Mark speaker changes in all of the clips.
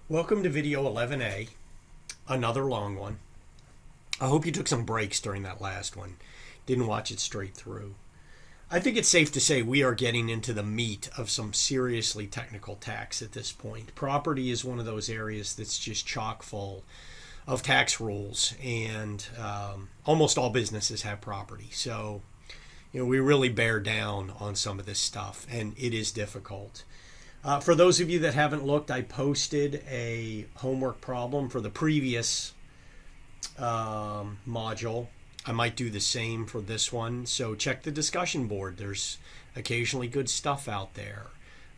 Speaker 1: Welcome to video 11A, another long one. I hope you took some breaks during that last one. Didn't watch it straight through. I think it's safe to say we are getting into the meat of some seriously technical tax at this point. Property is one of those areas that's just chock full of tax rules, and almost all businesses have property. So, we really bear down on some of this stuff, and it is difficult. For those of you that haven't looked, I posted a homework problem for the previous module. I might do the same for this one. So check the discussion board. There's occasionally good stuff out there.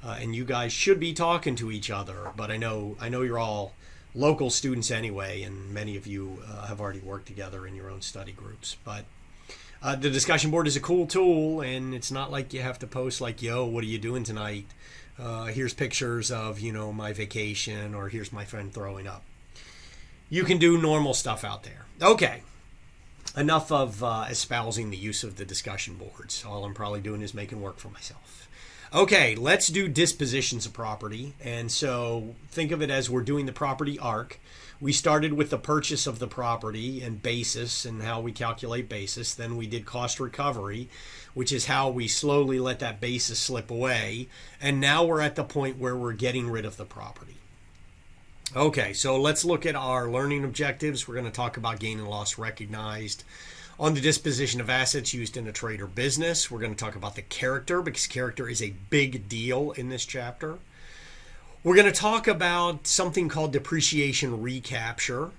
Speaker 1: And you guys should be talking to each other. But I know you're all local students anyway, and many of you have already worked together in your own study groups. But the discussion board is a cool tool, and it's not like you have to post like, yo, what are you doing tonight? Here's pictures of, my vacation, or here's my friend throwing up. You can do normal stuff out there. Okay. Enough of espousing the use of the discussion boards. All I'm probably doing is making work for myself. Okay, let's do dispositions of property. And so think of it as we're doing the property arc. We started with the purchase of the property and basis and how we calculate basis. Then we did cost recovery, which is how we slowly let that basis slip away. And now we're at the point where we're getting rid of the property. Okay, so let's look at our learning objectives. We're going to talk about gain and loss recognized on the disposition of assets used in a trade or business. We're going to talk about the character, because character is a big deal in this chapter. We're going to talk about something called depreciation recapture,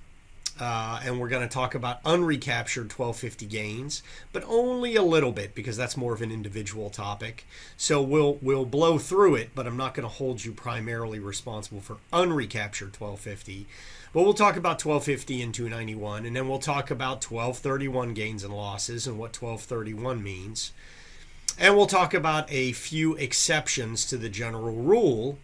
Speaker 1: and we're going to talk about unrecaptured 1250 gains, but only a little bit because that's more of an individual topic. So we'll blow through it, but I'm not going to hold you primarily responsible for unrecaptured 1250. But we'll talk about 1250 and 291, and then we'll talk about 1231 gains and losses and what 1231 means. And we'll talk about a few exceptions to the general rule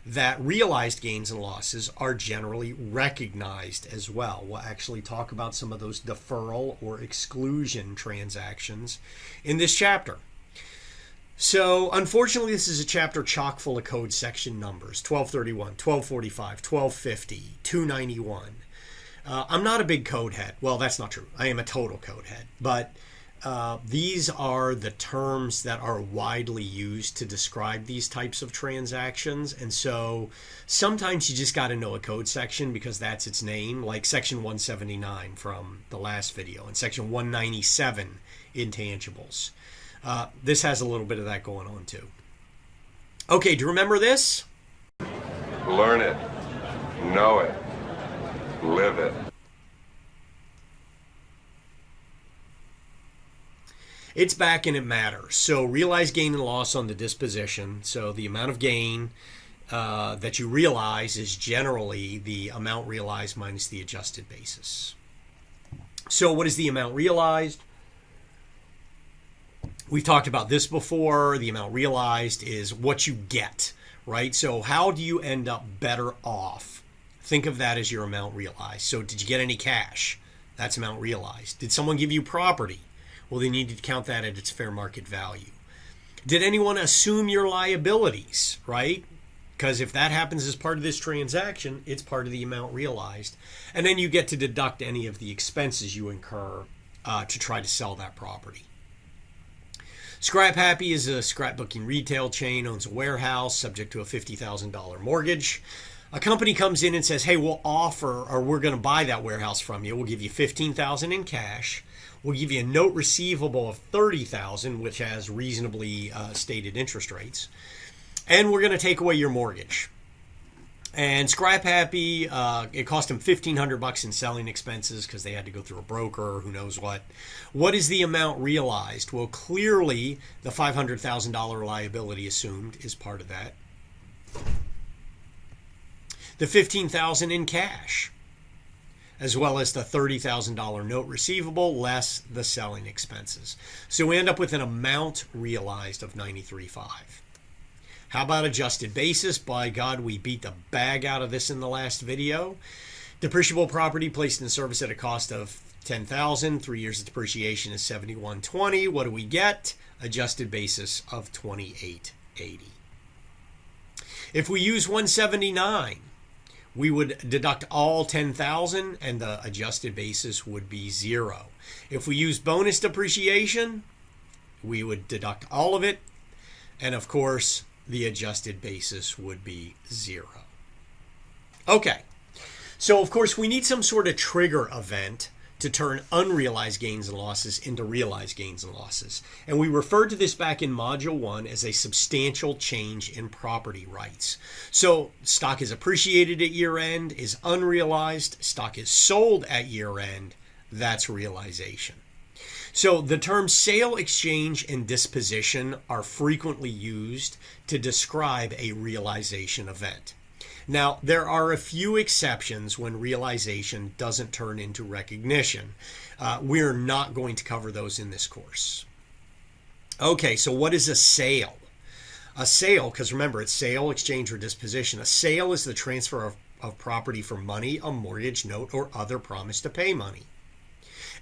Speaker 1: that realized gains and losses are generally recognized as well. We'll actually talk about some of those deferral or exclusion transactions in this chapter. So unfortunately, this is a chapter chock full of code section numbers: 1231, 1245, 1250, 291. I'm not a big code head. Well, that's not true. I am a total code head. But these are the terms that are widely used to describe these types of transactions. And so sometimes you just got to know a code section because that's its name, like section 179 from the last video and section 197 intangibles. This has a little bit of that going on too. Okay, do you remember this?
Speaker 2: Learn it, know it, live it.
Speaker 1: It's back and it matters. So realized gain and loss on the disposition. So the amount of gain that you realize is generally the amount realized minus the adjusted basis. So what is the amount realized? We've talked about this before. The amount realized is what you get, right? So how do you end up better off? Think of that as your amount realized. So did you get any cash? That's amount realized. Did someone give you property? Well, they need to count that at its fair market value. Did anyone assume your liabilities, right? Because if that happens as part of this transaction, it's part of the amount realized. And then you get to deduct any of the expenses you incur to try to sell that property. Scrap Happy is a scrapbooking retail chain, owns a warehouse subject to a $50,000 mortgage. A company comes in and says, hey, we're going to buy that warehouse from you. We'll give you $15,000 in cash. We'll give you a note receivable of $30,000, which has reasonably stated interest rates. And we're going to take away your mortgage. And Scrap Happy, it cost them $1,500 in selling expenses because they had to go through a broker or who knows what. What is the amount realized? Well, clearly the $500,000 liability assumed is part of that. The $15,000 in cash, as well as the $30,000 note receivable, less the selling expenses. So we end up with an amount realized of $93,500. How about adjusted basis? By God, we beat the bag out of this in the last video. Depreciable property placed in service at a cost of $10,000. 3 years of depreciation is $71.20. What do we get? Adjusted basis of $28.80. If we use 179, we would deduct all 10,000 and the adjusted basis would be 0. If we use bonus depreciation, we would deduct all of it, and of course the adjusted basis would be 0. Okay, so of course we need some sort of trigger event to turn unrealized gains and losses into realized gains and losses. And we referred to this back in Module 1 as a substantial change in property rights. So stock is appreciated at year end, is unrealized, stock is sold at year end, that's realization. So the terms sale, exchange, and disposition are frequently used to describe a realization event. Now, there are a few exceptions when realization doesn't turn into recognition. We're not going to cover those in this course. Okay, so what is a sale? A sale, because remember, it's sale, exchange, or disposition. A sale is the transfer of property for money, a mortgage, note, or other promise to pay money.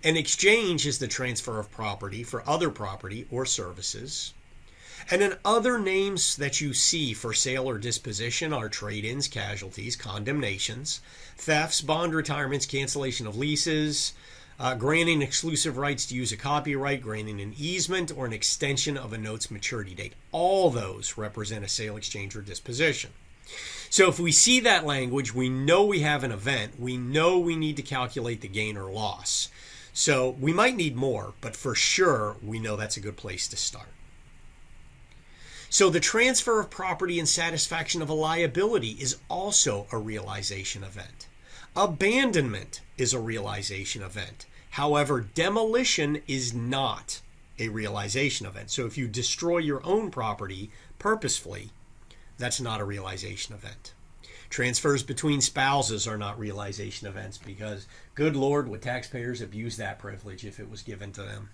Speaker 1: An exchange is the transfer of property for other property or services. And then other names that you see for sale or disposition are trade-ins, casualties, condemnations, thefts, bond retirements, cancellation of leases, granting exclusive rights to use a copyright, granting an easement, or an extension of a note's maturity date. All those represent a sale, exchange, or disposition. So if we see that language, we know we have an event. We know we need to calculate the gain or loss. So we might need more, but for sure, we know that's a good place to start. So the transfer of property and satisfaction of a liability is also a realization event. Abandonment is a realization event. However, demolition is not a realization event. So if you destroy your own property purposefully, that's not a realization event. Transfers between spouses are not realization events because, good Lord, would taxpayers abuse that privilege if it was given to them.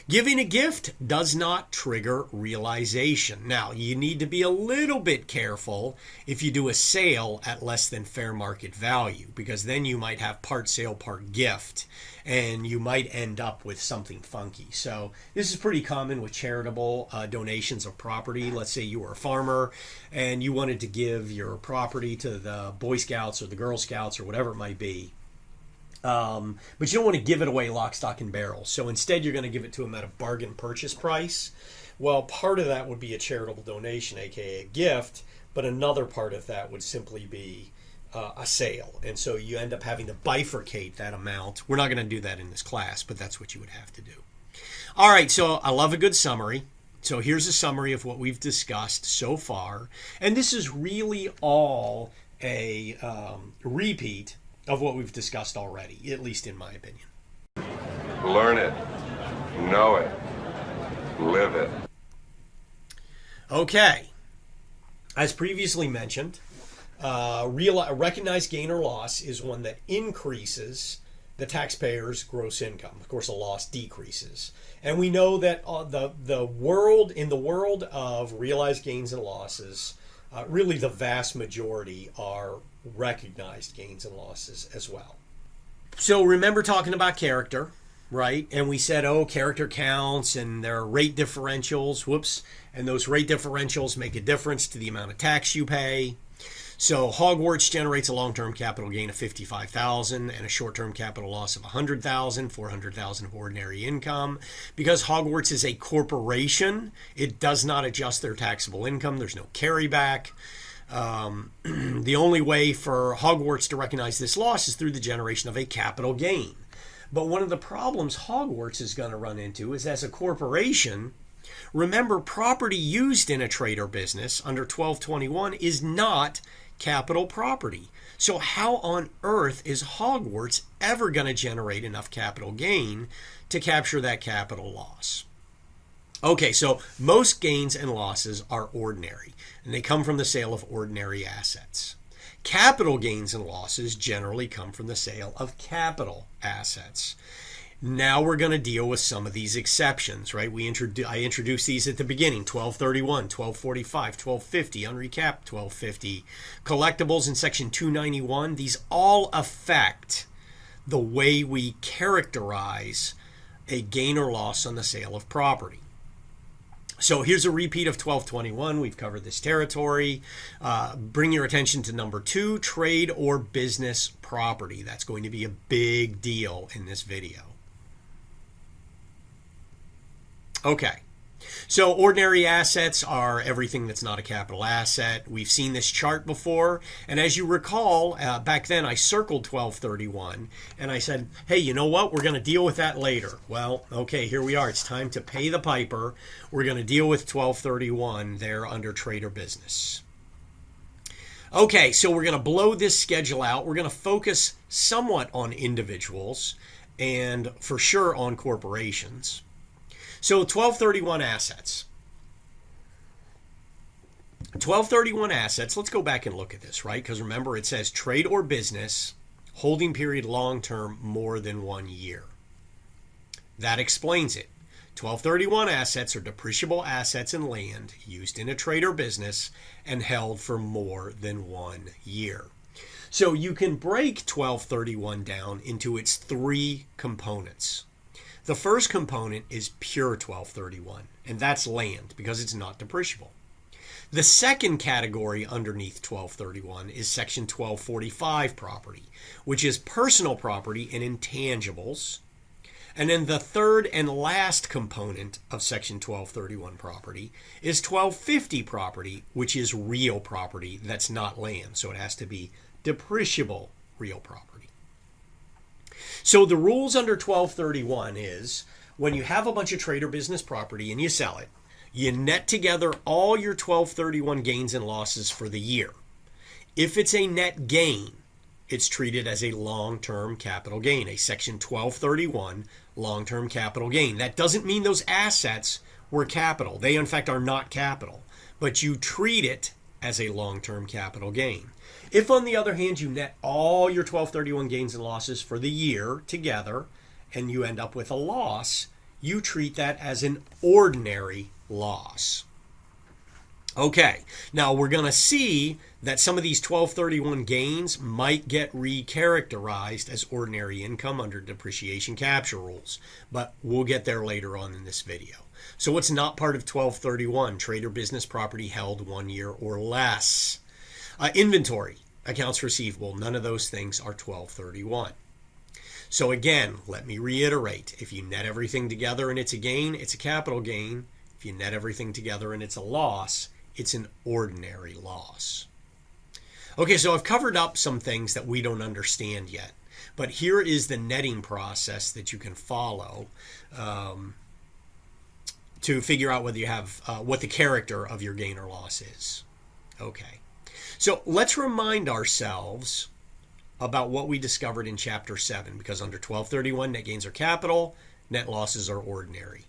Speaker 1: Giving a gift does not trigger realization. Now, you need to be a little bit careful if you do a sale at less than fair market value, because then you might have part sale, part gift, and you might end up with something funky. So this is pretty common with charitable donations of property. Let's say you were a farmer and you wanted to give your property to the Boy Scouts or the Girl Scouts or whatever it might be. But you don't want to give it away lock, stock, and barrel. So instead, you're going to give it to them at a bargain purchase price. Well, part of that would be a charitable donation, aka a gift, but another part of that would simply be a sale. And so you end up having to bifurcate that amount. We're not going to do that in this class, but that's what you would have to do. All right, so I love a good summary. So here's a summary of what we've discussed so far. And this is really all a repeat of what we've discussed already, at least in my opinion.
Speaker 2: Learn it, know it, live it.
Speaker 1: Okay. As previously mentioned, recognized gain or loss is one that increases the taxpayer's gross income. Of course, a loss decreases. And we know that the world of realized gains and losses, really the vast majority are recognized gains and losses as well. So remember talking about character, right? And we said, character counts and there are rate differentials, and those rate differentials make a difference to the amount of tax you pay. So Hogwarts generates a long-term capital gain of $55,000 and a short-term capital loss of $100,000, $400,000 of ordinary income. Because Hogwarts is a corporation, it does not adjust their taxable income. There's no carryback. The only way for Hogwarts to recognize this loss is through the generation of a capital gain. But one of the problems Hogwarts is going to run into is, as a corporation, remember, property used in a trade or business under 1221 is not capital property. So how on earth is Hogwarts ever going to generate enough capital gain to capture that capital loss? Okay, so most gains and losses are ordinary, and they come from the sale of ordinary assets. Capital gains and losses generally come from the sale of capital assets. Now we're going to deal with some of these exceptions, right? I introduced these at the beginning: 1231, 1245, 1250, unrecapped 1250, collectibles in section 291. These all affect the way we characterize a gain or loss on the sale of property. So here's a repeat of 1221. We've covered this territory. Bring your attention to number 2, trade or business property. That's going to be a big deal in this video. Okay. So ordinary assets are everything that's not a capital asset. We've seen this chart before. And as you recall, back then I circled 1231 and I said, hey, you know what? We're going to deal with that later. Well, okay, here we are. It's time to pay the piper. We're going to deal with 1231 there under trade or business. Okay, so we're going to blow this schedule out. We're going to focus somewhat on individuals and for sure on corporations. So 1231 assets. 1231 assets, let's go back and look at this, right? Because remember it says trade or business, holding period long term, more than 1 year. That explains it. 1231 assets are depreciable assets and land used in a trade or business and held for more than 1 year. So you can break 1231 down into its 3 components. The first component is pure 1231, and that's land because it's not depreciable. The second category underneath 1231 is section 1245 property, which is personal property and intangibles. And then the third and last component of section 1231 property is 1250 property, which is real property that's not land. So it has to be depreciable real property. So the rules under 1231 is when you have a bunch of trade or business property and you sell it, you net together all your 1231 gains and losses for the year. If it's a net gain, it's treated as a long-term capital gain, a section 1231 long-term capital gain. That doesn't mean those assets were capital. They, in fact, are not capital, but you treat it as a long-term capital gain. If, on the other hand, you net all your 1231 gains and losses for the year together and you end up with a loss, you treat that as an ordinary loss. Okay, now we're going to see that some of these 1231 gains might get recharacterized as ordinary income under depreciation capture rules, but we'll get there later on in this video. So what's not part of 1231? Trade or business property held 1 year or less. Inventory, accounts receivable, none of those things are 1231. So again, let me reiterate, if you net everything together and it's a gain, it's a capital gain. If you net everything together and it's a loss, it's an ordinary loss. Okay, so I've covered up some things that we don't understand yet, but here is the netting process that you can follow to figure out whether you have what the character of your gain or loss is. Okay. So let's remind ourselves about what we discovered in Chapter 7, because under 1231, net gains are capital, net losses are ordinary.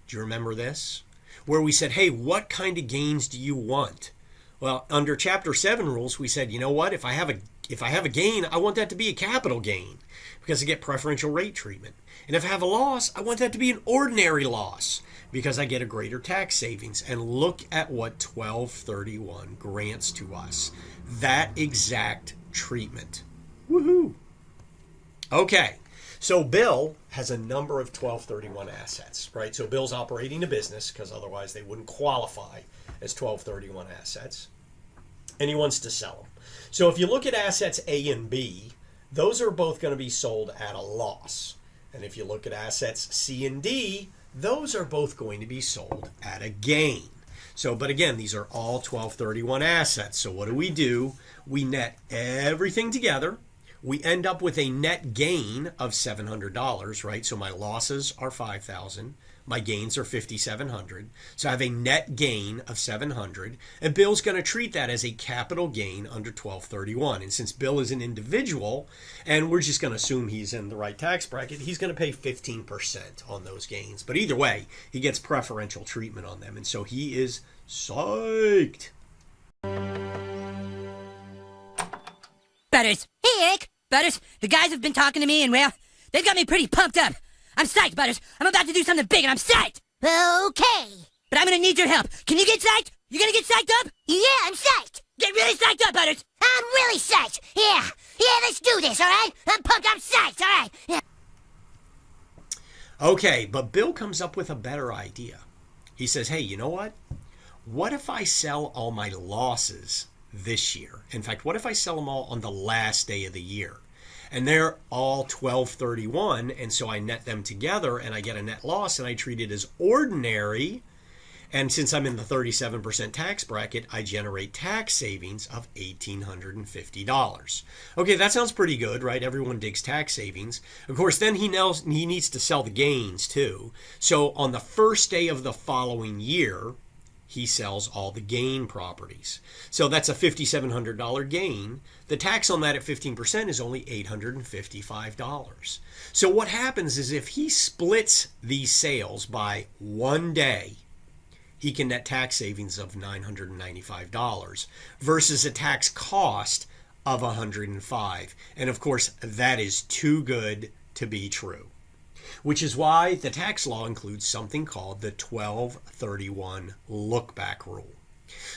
Speaker 1: Do you remember this? Where we said, hey, what kind of gains do you want? Well, under Chapter 7 rules, we said, you know what? If I have a gain, I want that to be a capital gain because I get preferential rate treatment. And if I have a loss, I want that to be an ordinary loss because I get a greater tax savings. And look at what 1231 grants to us. That exact treatment. Woohoo! Okay, so Bill has a number of 1231 assets, right? So Bill's operating a business because otherwise they wouldn't qualify as 1231 assets. And he wants to sell them. So if you look at assets A and B, those are both going to be sold at a loss. And if you look at assets C and D, those are both going to be sold at a gain. So, but again, these are all 1231 assets. So what do? We net everything together. We end up with a net gain of $700, right? So my losses are $5,000. My gains are $5,700. So I have a net gain of $700. And Bill's going to treat that as a capital gain under 1231. And since Bill is an individual, and we're just going to assume he's in the right tax bracket, he's going to pay 15% on those gains. But either way, he gets preferential treatment on them. And so he is psyched.
Speaker 3: Butters. Hey, Eric. Butters, the guys have been talking to me, and, well, they've got me pretty pumped up. I'm psyched, Butters. I'm about to do something big, and I'm psyched.
Speaker 4: Okay.
Speaker 3: But I'm going to need your help. Can you get psyched? You going to get psyched up?
Speaker 4: Yeah, I'm psyched.
Speaker 3: Get really psyched up, Butters.
Speaker 4: I'm really psyched. Yeah, let's do this, all right? I'm pumped, I'm psyched, all right? Yeah.
Speaker 1: Okay, but Bill comes up with a better idea. He says, hey, you know what? What if I sell all my losses this year? In fact, what if I sell them all on the last day of the year? And they're all 12/31, and so I net them together and I get a net loss and I treat it as ordinary. And since I'm in the 37% tax bracket, I generate tax savings of $1,850. Okay, that sounds pretty good, right? Everyone digs tax savings. Of course, then he needs to sell the gains too. So on the first day of the following year, he sells all the gain properties. So that's a $5,700 gain. The tax on that at 15% is only $855. So what happens is if he splits these sales by one day, he can net tax savings of $995 versus a tax cost of $105. And of course, that is too good to be true, which is why the tax law includes something called the 1231 Lookback rule.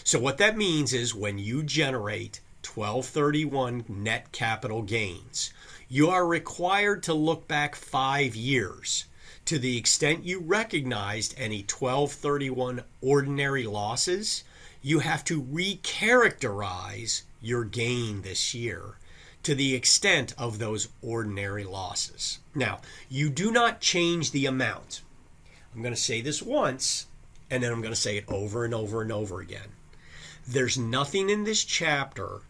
Speaker 1: So what that means is when you generate 1231 net capital gains, you are required to look back 5 years. To the extent you recognized any 1231 ordinary losses, you have to recharacterize your gain this year to the extent of those ordinary losses. Now, you do not change the amount. I'm going to say this once, and then I'm going to say it over and over and over again. There's nothing in this chapter,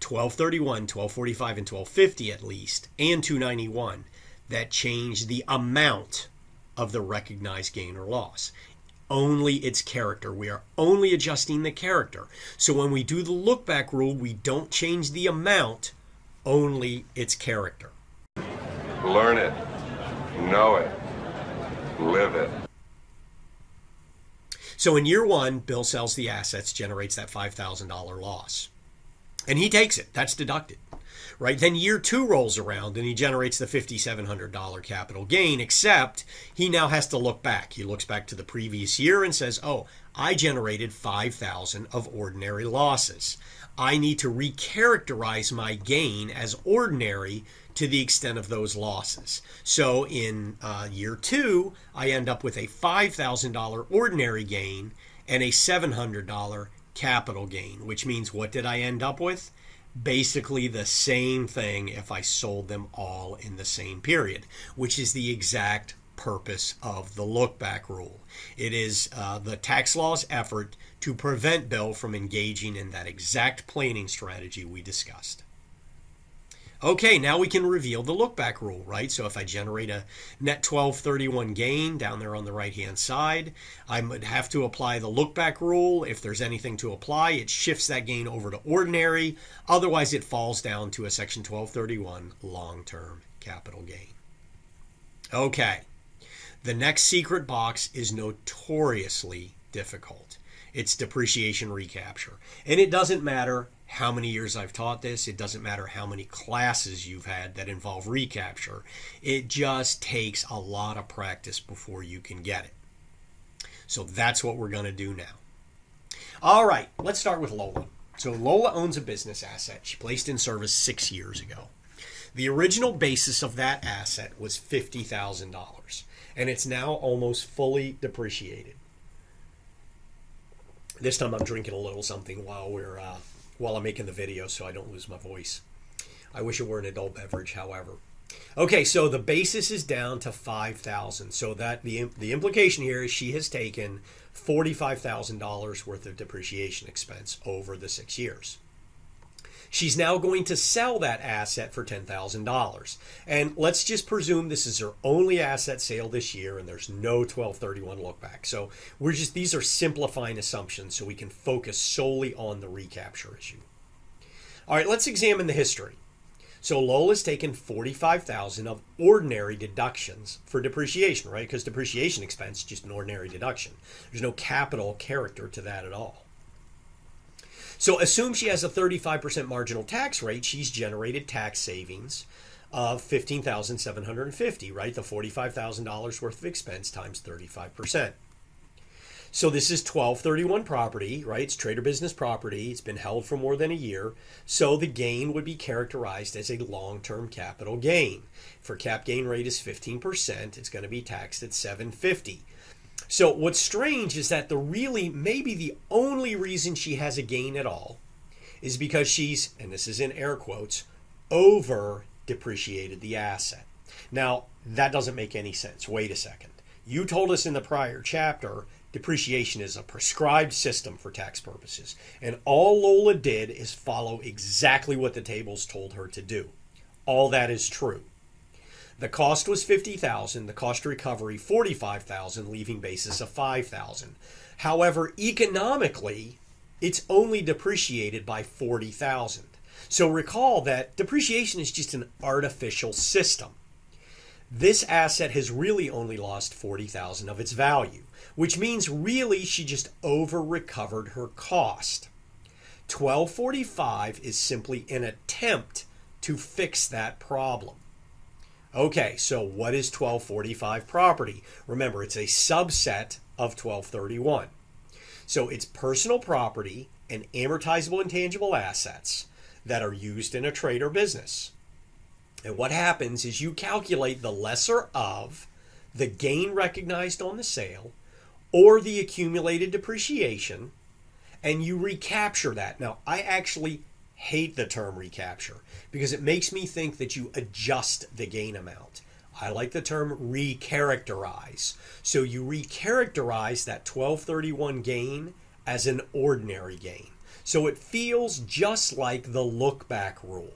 Speaker 1: 1231, 1245, and 1250 at least, and 291, that change the amount of the recognized gain or loss. Only its character. We are only adjusting the character. So when we do the look back rule, we don't change the amount, only its character.
Speaker 2: Learn it, know it, live it.
Speaker 1: So in year one, Bill sells the assets, generates that $5,000 loss. And he takes it. That's deducted. Right? Then year two rolls around and he generates the $5,700 capital gain, except he now has to look back. He looks back to the previous year and says, oh, I generated $5,000 of ordinary losses. I need to recharacterize my gain as ordinary to the extent of those losses. So in year two, I end up with a $5,000 ordinary gain and a $700 capital gain, which means what did I end up with? Basically the same thing if I sold them all in the same period, which is the exact purpose of the look back rule. It is the tax law's effort to prevent Bill from engaging in that exact planning strategy we discussed. Okay, now we can reveal the look back rule, right? So if I generate a net 1231 gain down there on the right hand side, I would have to apply the look back rule. If there's anything to apply, it shifts that gain over to ordinary. Otherwise, it falls down to a section 1231 long-term capital gain. Okay, the next secret box is notoriously difficult. It's depreciation recapture. And it doesn't matter how many years I've taught this. It doesn't matter how many classes you've had that involve recapture. It just takes a lot of practice before you can get it. So that's what we're going to do now. All right, let's start with Lola. So Lola owns a business asset she placed in service 6 years ago. The original basis of that asset was $50,000, and it's now almost fully depreciated. This time I'm drinking a little something while I'm making the video so I don't lose my voice. I wish it were an adult beverage, however. Okay, so the basis is down to $5,000. So that the implication here is she has taken $45,000 worth of depreciation expense over the 6 years. She's now going to sell that asset for $10,000. And let's just presume this is her only asset sale this year and there's no 1231 look back. So these are simplifying assumptions so we can focus solely on the recapture issue. All right, let's examine the history. So Lola's taken $45,000 of ordinary deductions for depreciation, right? Because depreciation expense is just an ordinary deduction. There's no capital character to that at all. So assume she has a 35% marginal tax rate. She's generated tax savings of $15,750, right? The $45,000 worth of expense times 35%. So this is 1231 property, right? It's trade or business property. It's been held for more than a year. So the gain would be characterized as a long-term capital gain. For cap gain rate is 15%. It's going to be taxed at $750. So what's strange is that maybe the only reason she has a gain at all is because she's, and this is in air quotes, over depreciated the asset. Now, that doesn't make any sense. Wait a second. You told us in the prior chapter depreciation is a prescribed system for tax purposes, and all Lola did is follow exactly what the tables told her to do. All that is true. The cost was $50,000, the cost recovery $45,000, leaving basis of $5,000. However, economically, it's only depreciated by $40,000. So recall that depreciation is just an artificial system. This asset has really only lost $40,000 of its value, which means really she just over-recovered her cost. 1245 is simply an attempt to fix that problem. Okay, so what is 1245 property? Remember, it's a subset of 1231. So it's personal property and amortizable intangible assets that are used in a trade or business. And what happens is you calculate the lesser of the gain recognized on the sale or the accumulated depreciation, and you recapture that. Now, I actually hate the term recapture because it makes me think that you adjust the gain amount. I like the term recharacterize. So you recharacterize that 1231 gain as an ordinary gain. So it feels just like the lookback rule.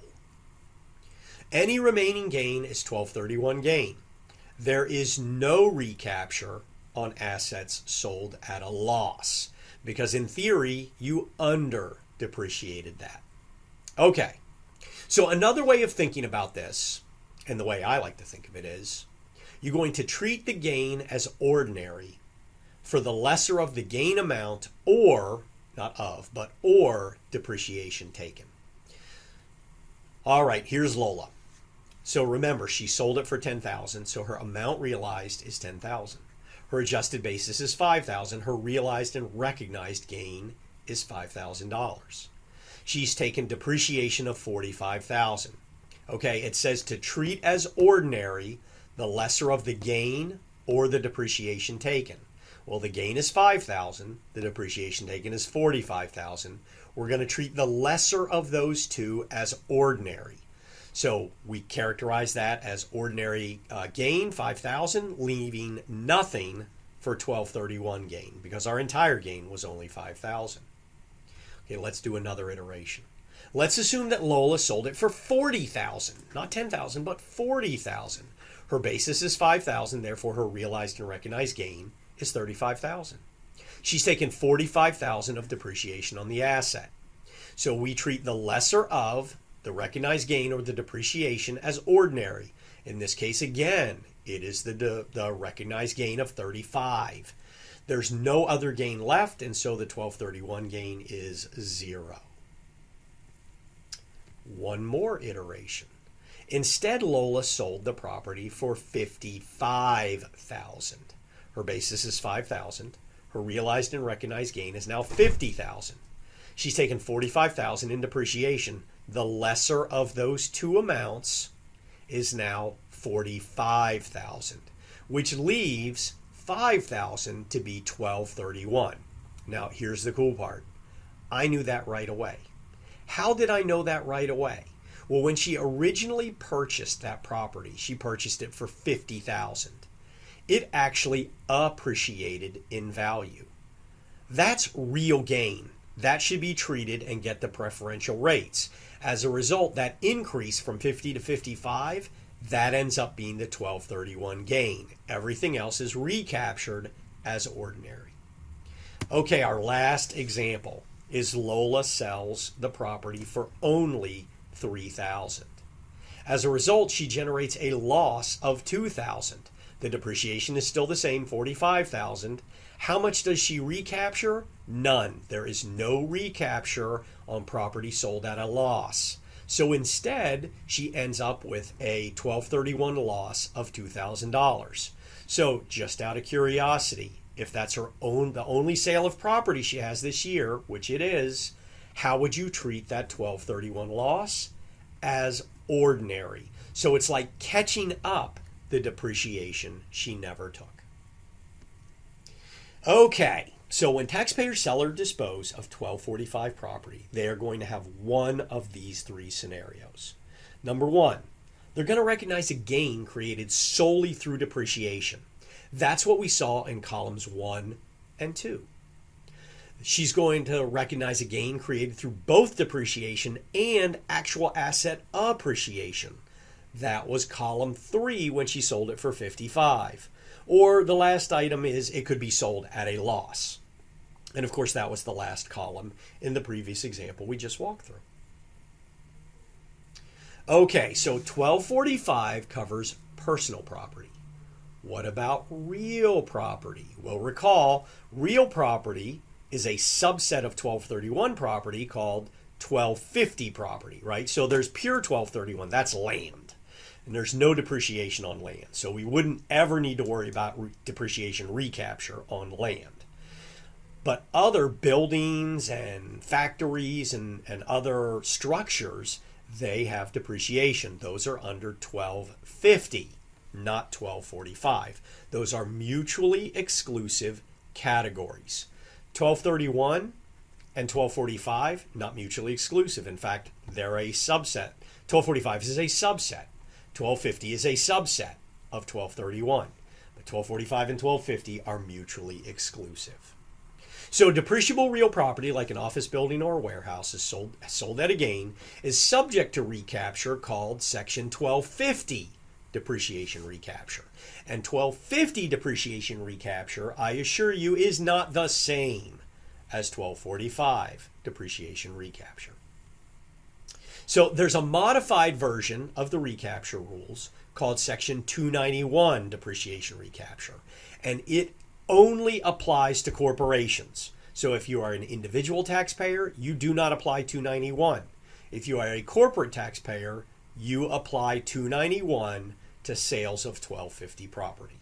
Speaker 1: Any remaining gain is 1231 gain. There is no recapture on assets sold at a loss because in theory you under depreciated that. Okay, so another way of thinking about this, and the way I like to think of it is, you're going to treat the gain as ordinary for the lesser of the gain amount or, not of, but or depreciation taken. All right, here's Lola. So remember, she sold it for $10,000, so her amount realized is $10,000. Her adjusted basis is $5,000. Her realized and recognized gain is $5,000. She's taken depreciation of $45,000. Okay, it says to treat as ordinary the lesser of the gain or the depreciation taken. Well, the gain is $5,000. The depreciation taken is $45,000. We're going to treat the lesser of those two as ordinary. So we characterize that as ordinary gain, $5,000, leaving nothing for 1231 gain because our entire gain was only $5,000. Okay, let's do another iteration. Let's assume that Lola sold it for $40,000, not $10,000, but $40,000. Her basis is $5,000, therefore her realized and recognized gain is $35,000. She's taken $45,000 of depreciation on the asset. So we treat the lesser of the recognized gain or the depreciation as ordinary. In this case, again, it is the recognized gain of $35,000. There's no other gain left, and so the 1231 gain is 0. One more iteration. Instead, Lola sold the property for $55,000. Her basis is $5,000. Her realized and recognized gain is now $50,000. She's taken $45,000 in depreciation. The lesser of those two amounts is now $45,000, which leaves $5,000 to be $1231. Now, here's the cool part. I knew that right away. How did I know that right away? Well, when she originally purchased that property, she purchased it for $50,000. It actually appreciated in value. That's real gain. That should be treated and get the preferential rates. As a result, that increase from 50 to 55, that ends up being the 1231 gain. Everything else is recaptured as ordinary. Okay, our last example is Lola sells the property for only $3,000. As a result, she generates a loss of $2,000. The depreciation is still the same, $45,000. How much does she recapture? None. There is no recapture on property sold at a loss. So instead, she ends up with a 1231 loss of $2,000. So just out of curiosity, if that's the only sale of property she has this year, which it is, how would you treat that 1231 loss? As ordinary. So it's like catching up the depreciation she never took. Okay, so when taxpayers sell or dispose of 1245 property, they are going to have one of these three scenarios. Number one, they're going to recognize a gain created solely through depreciation. That's what we saw in columns 1 and 2. She's going to recognize a gain created through both depreciation and actual asset appreciation. That was column 3 when she sold it for $55. Or the last item is it could be sold at a loss. And of course that was the last column in the previous example we just walked through. Okay, so 1245 covers personal property. What about real property? Well, recall, real property is a subset of 1231 property called 1250 property, right? So there's pure 1231, that's land. And there's no depreciation on land. So we wouldn't ever need to worry about depreciation recapture on land. But other buildings and factories and other structures, they have depreciation. Those are under 1250, not 1245. Those are mutually exclusive categories. 1231 and 1245, not mutually exclusive. In fact, they're a subset. 1245 is a subset. 1250 is a subset of 1231. But 1245 and 1250 are mutually exclusive. So depreciable real property, like an office building or a warehouse, is sold at a gain, is subject to recapture called Section 1250 Depreciation Recapture. And 1250 Depreciation Recapture, I assure you, is not the same as 1245 Depreciation Recapture. So there's a modified version of the recapture rules called Section 291 Depreciation Recapture, and it only applies to corporations. So if you are an individual taxpayer, you do not apply 291. If you are a corporate taxpayer, you apply 291 to sales of 1250 property.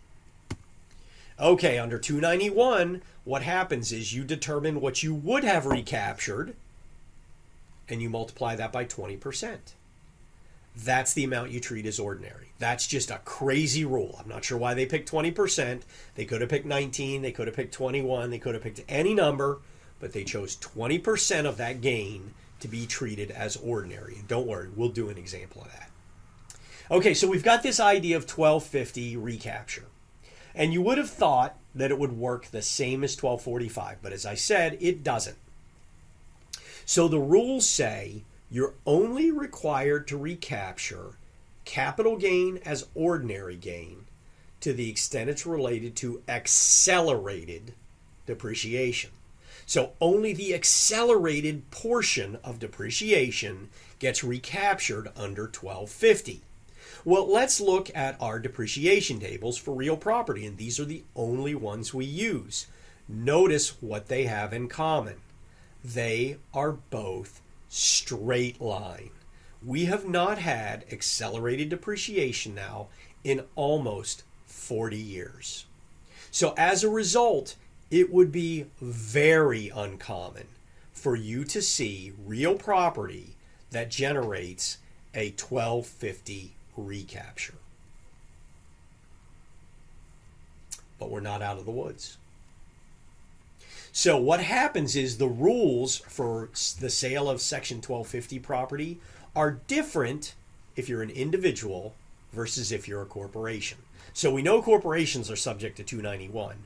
Speaker 1: Okay, under 291, what happens is you determine what you would have recaptured and you multiply that by 20%. That's the amount you treat as ordinary. That's just a crazy rule. I'm not sure why they picked 20%. They could have picked 19, they could have picked 21, they could have picked any number, but they chose 20% of that gain to be treated as ordinary. And don't worry, we'll do an example of that. Okay, so we've got this idea of 1250 recapture. And you would have thought that it would work the same as 1245, but as I said, it doesn't. So the rules say you're only required to recapture capital gain as ordinary gain to the extent it's related to accelerated depreciation. So only the accelerated portion of depreciation gets recaptured under 1250. Well, let's look at our depreciation tables for real property, and these are the only ones we use. Notice what they have in common. They are both straight line. We have not had accelerated depreciation now in almost 40 years. So as a result, it would be very uncommon for you to see real property that generates a 1250 recapture. But we're not out of the woods. So what happens is the rules for the sale of Section 1250 property are different if you're an individual versus if you're a corporation. So we know corporations are subject to 291.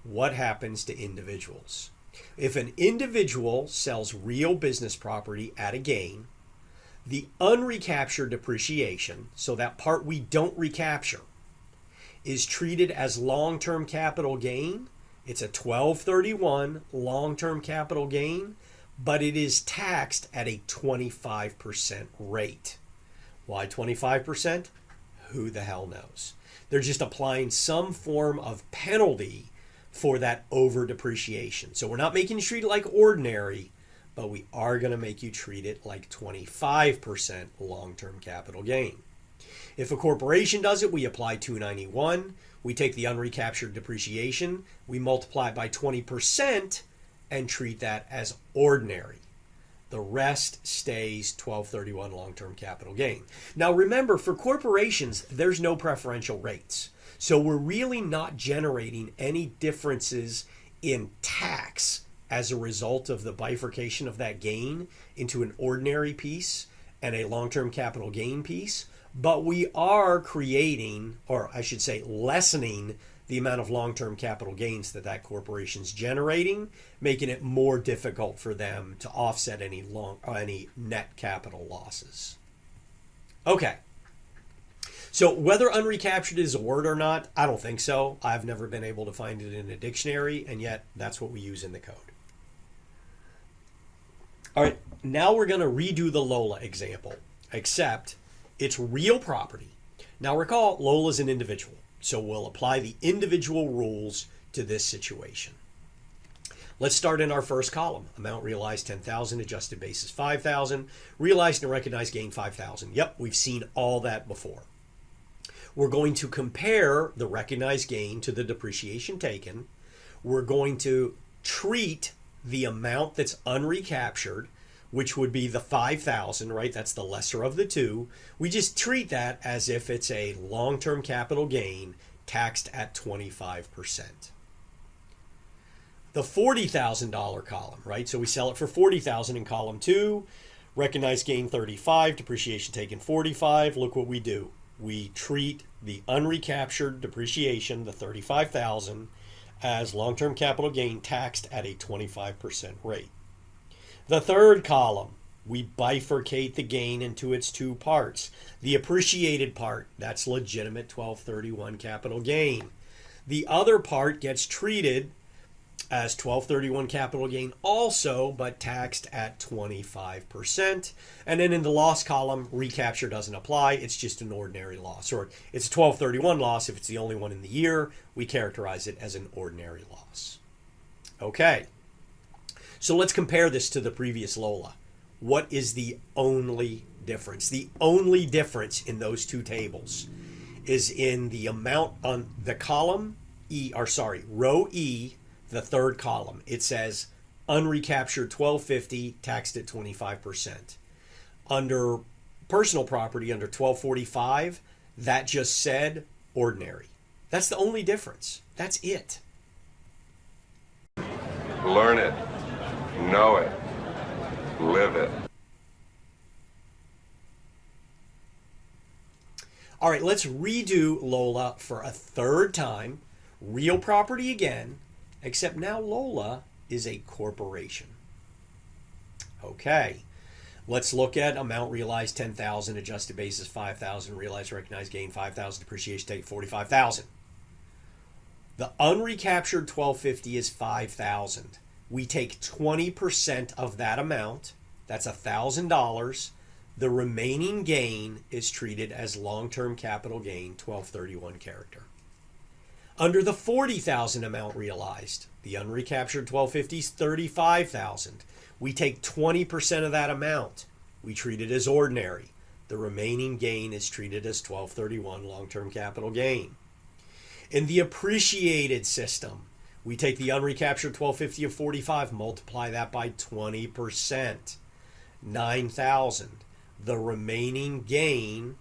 Speaker 1: What happens to individuals? If an individual sells real business property at a gain, the unrecaptured depreciation, so that part we don't recapture, is treated as long-term capital gain. It's a 1231 long-term capital gain, but it is taxed at a 25% rate. Why 25%? Who the hell knows? They're just applying some form of penalty for that over depreciation. So we're not making you treat it like ordinary, but we are going to make you treat it like 25% long-term capital gain. If a corporation does it, we apply 291. We take the unrecaptured depreciation, we multiply it by 20% and treat that as ordinary. The rest stays 1231 long-term capital gain. Now remember, for corporations, there's no preferential rates. So we're really not generating any differences in tax as a result of the bifurcation of that gain into an ordinary piece and a long-term capital gain piece, but we are creating, or I should say lessening, the amount of long-term capital gains that corporation's generating, making it more difficult for them to offset any net capital losses. Okay. So whether unrecaptured is a word or not, I don't think so. I've never been able to find it in a dictionary, and yet that's what we use in the code. All right, now we're going to redo the Lola example, except it's real property. Now recall, Lola's an individual, so we'll apply the individual rules to this situation. Let's start in our first column. Amount realized 10,000, adjusted basis 5,000, realized and recognized gain 5,000. Yep, we've seen all that before. We're going to compare the recognized gain to the depreciation taken. We're going to treat the amount that's unrecaptured, which would be the 5,000, right? That's the lesser of the two. We just treat that as if it's a long-term capital gain taxed at 25%. The $40,000 column, right? So we sell it for $40,000 in column 2, recognized gain 35, depreciation taken 45. Look what we do. We treat the unrecaptured depreciation, the 35,000, as long-term capital gain taxed at a 25% rate. The third column, we bifurcate the gain into its two parts. The appreciated part, that's legitimate 1231 capital gain. The other part gets treated as 1231 capital gain also, but taxed at 25%. And then in the loss column, recapture doesn't apply. It's just an ordinary loss. Or it's a 1231 loss if it's the only one in the year. We characterize it as an ordinary loss. Okay. So let's compare this to the previous Lola. What is the only difference? The only difference in those two tables is in the amount on the column row E, the third column. It says unrecaptured 1250, taxed at 25%. Under personal property, under 1245, that just said ordinary. That's the only difference. That's it.
Speaker 2: Learn it. Know it. Live it.
Speaker 1: All right, let's redo Lola for a third time. Real property again, except now Lola is a corporation. Okay, let's look at amount realized 10,000, adjusted basis 5,000, realized recognized gain 5,000, depreciation take 45,000. The unrecaptured 1250 is 5,000. We take 20% of that amount, that's $1,000. The remaining gain is treated as long-term capital gain 1231 character. Under the 40,000 amount realized, the unrecaptured 1250 is 35,000. We take 20% of that amount. We treat it as ordinary. The remaining gain is treated as 1231 long-term capital gain. In the appreciated system, we take the unrecaptured 1250 of 45, multiply that by 20%, 9,000. The remaining gain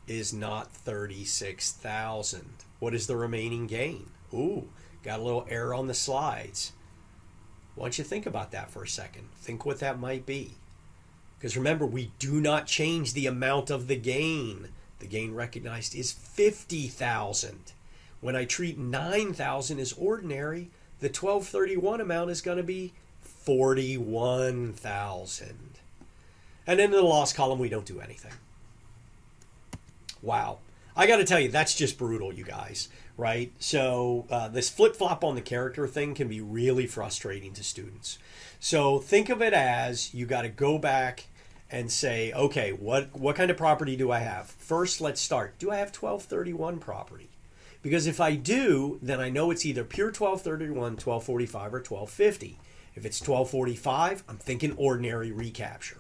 Speaker 1: is not 36,000. What is the remaining gain? Ooh, got a little error on the slides. Why don't you think about that for a second? Think what that might be. Because remember, we do not change the amount of the gain. The gain recognized is 50,000. When I treat 9,000 as ordinary, the 1231 amount is going to be 41,000. And in the loss column, we don't do anything. Wow. I got to tell you, that's just brutal, you guys, right? So this flip-flop on the character thing can be really frustrating to students. So think of it as you got to go back and say, okay, what kind of property do I have? First, let's start. Do I have 1231 property? Because if I do, then I know it's either pure 1231, 1245, or 1250. If it's 1245, I'm thinking ordinary recapture.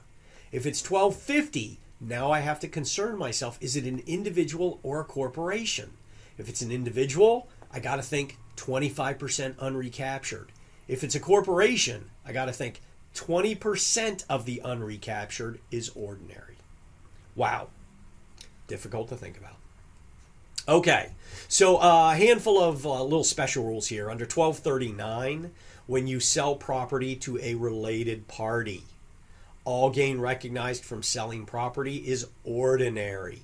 Speaker 1: If it's 1250, now I have to concern myself, is it an individual or a corporation? If it's an individual, I got to think 25% unrecaptured. If it's a corporation, I got to think 20% of the unrecaptured is ordinary. Wow. Difficult to think about. Okay, so a handful of little special rules here. Under 1239, when you sell property to a related party, all gain recognized from selling property is ordinary.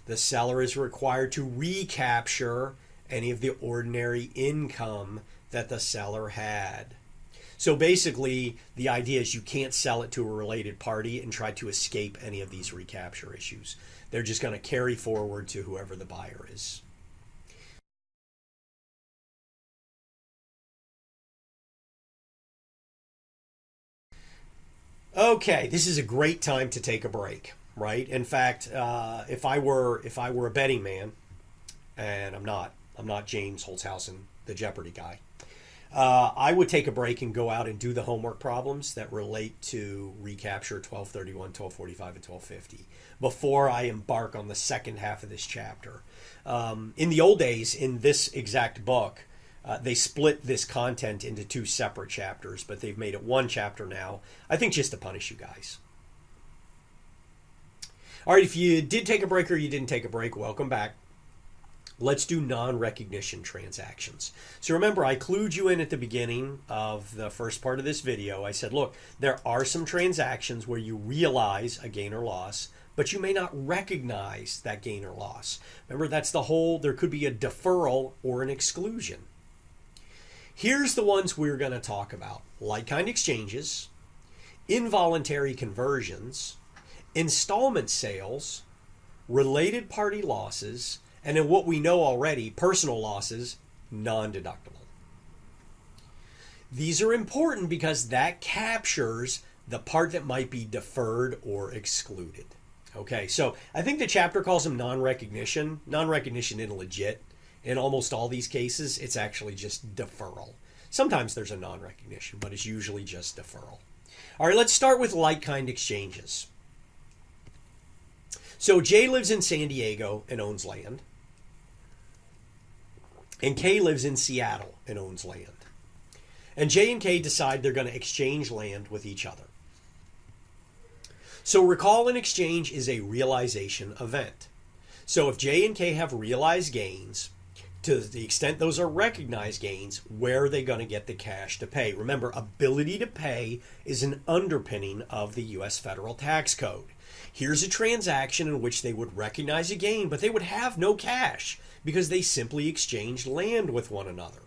Speaker 1: The seller is required to recapture any of the ordinary income that the seller had. So basically, the idea is you can't sell it to a related party and try to escape any of these recapture issues. They're just going to carry forward to whoever the buyer is. Okay, this is a great time to take a break, right? In fact, if I were a betting man, and I'm not James Holzhausen, the Jeopardy guy, I would take a break and go out and do the homework problems that relate to Recapture 1231, 1245, and 1250 before I embark on the second half of this chapter. In the old days, in this exact book, they split this content into two separate chapters, but they've made it one chapter now, I think just to punish you guys. All right, if you did take a break or you didn't take a break, welcome back. Let's do non-recognition transactions. So remember, I clued you in at the beginning of the first part of this video. I said, look, there are some transactions where you realize a gain or loss, but you may not recognize that gain or loss. Remember, that's the whole, there could be a deferral or an exclusion. Here's the ones we're going to talk about: like-kind exchanges, involuntary conversions, installment sales, related party losses, and then what we know already, personal losses, non-deductible. These are important because that captures the part that might be deferred or excluded. Okay, so I think the chapter calls them non-recognition. Non-recognition isn't legit. In almost all these cases, it's actually just deferral. Sometimes there's a non-recognition, but it's usually just deferral. All right, let's start with like-kind exchanges. So Jay lives in San Diego and owns land. And Kay lives in Seattle and owns land. And Jay and Kay decide they're going to exchange land with each other. So recall an exchange is a realization event. So if Jay and Kay have realized gains, to the extent those are recognized gains, where are they going to get the cash to pay? Remember, ability to pay is an underpinning of the U.S. federal tax code. Here's a transaction in which they would recognize a gain, but they would have no cash because they simply exchanged land with one another.